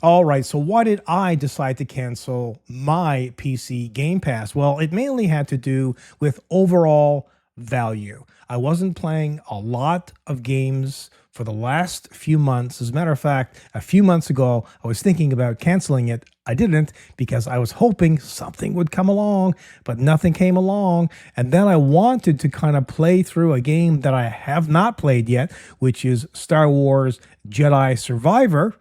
All right, so why did I decide to cancel my PC Game Pass? Well, it mainly had to do with overall value. I wasn't playing a lot of games for the last few months. As a matter of fact, a few months ago, I was thinking about canceling it. I didn't because I was hoping something would come along, but nothing came along. And then I wanted to kind of play through a game that I have not played yet, which is Star Wars Jedi Survivor.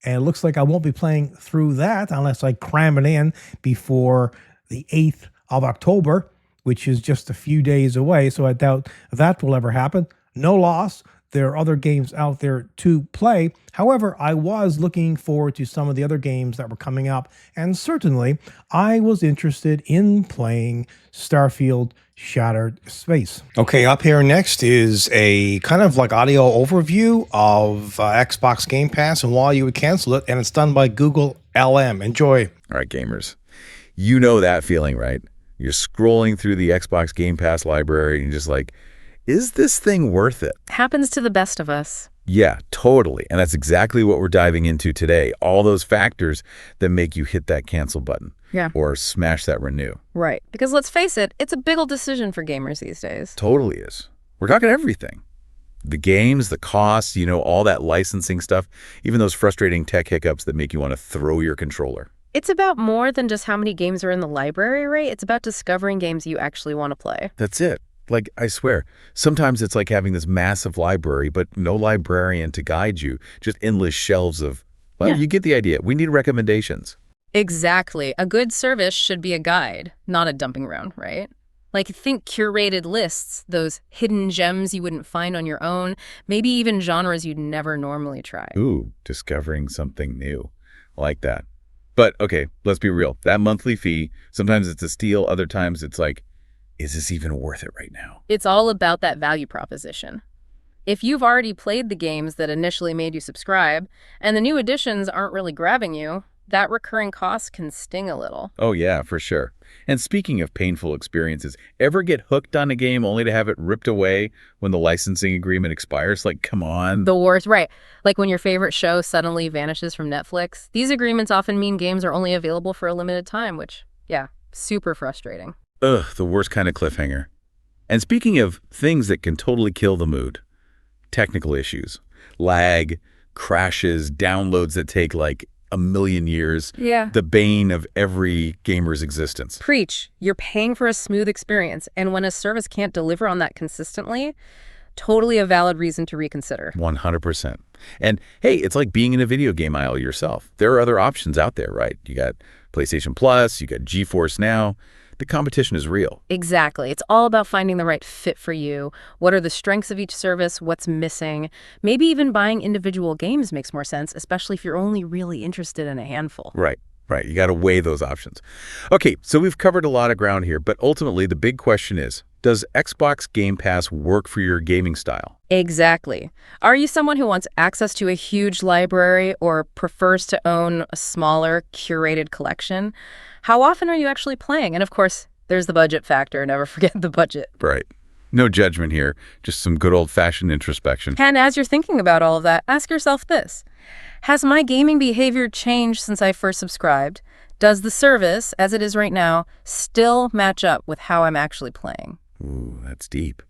And it looks like I won't be playing through that unless I cram it in before the 8th of October, which is just a few days away. So I doubt that will ever happen. No loss. There are other games out there to play. However, I was looking forward to some of the other games that were coming up. And certainly, I was interested in playing Starfield Shattered Space. Okay, up here next is a kind of like audio overview of Xbox Game Pass and why you would cancel it. And it's done by Google LM. Enjoy. All right, gamers. You know that feeling, right? You're scrolling through the Xbox Game Pass library and you're just like, is this thing worth it? Happens to the best of us. Yeah, totally. And that's exactly what we're diving into today. All those factors that make you hit that cancel button. Yeah. Or smash that renew. Right. Because let's face it, it's a big old decision for gamers these days. Totally is. We're talking everything. The games, the costs, all that licensing stuff, even those frustrating tech hiccups that make you want to throw your controller. It's about more than just how many games are in the library, right? It's about discovering games you actually want to play. That's it. Like, I swear, sometimes it's like having this massive library, but no librarian to guide you, just endless shelves of, you get the idea. We need recommendations. Exactly. A good service should be a guide, not a dumping ground, right? Like, think curated lists, those hidden gems you wouldn't find on your own, maybe even genres you'd never normally try. Ooh, discovering something new. I like that. But, okay, let's be real. That monthly fee, sometimes it's a steal, other times it's like, is this even worth it right now? It's all about that value proposition. If you've already played the games that initially made you subscribe, and the new additions aren't really grabbing you, that recurring cost can sting a little. Oh yeah, for sure. And speaking of painful experiences, ever get hooked on a game only to have it ripped away when the licensing agreement expires? Like, come on. The worst, right. Like when your favorite show suddenly vanishes from Netflix. These agreements often mean games are only available for a limited time, which, yeah, super frustrating. Ugh, the worst kind of cliffhanger. And speaking of things that can totally kill the mood, technical issues, lag, crashes, downloads that take like a million years. Yeah. The bane of every gamer's existence. Preach. You're paying for a smooth experience, and when a service can't deliver on that consistently, totally a valid reason to reconsider. 100%. And hey, it's like being in a video game aisle yourself. There are other options out there, right? You got PlayStation Plus, you got GeForce Now. The competition is real. Exactly. It's all about finding the right fit for you. What are the strengths of each service? What's missing? Maybe even buying individual games makes more sense, especially if you're only really interested in a handful. Right. You got to weigh those options. Okay, so we've covered a lot of ground here, but ultimately the big question is, does Xbox Game Pass work for your gaming style? Exactly. Are you someone who wants access to a huge library or prefers to own a smaller, curated collection? How often are you actually playing? And of course, there's the budget factor. Never forget the budget. Right. No judgment here, just some good old-fashioned introspection. And as you're thinking about all of that, ask yourself this. Has my gaming behavior changed since I first subscribed? Does the service, as it is right now, still match up with how I'm actually playing? Ooh, that's deep.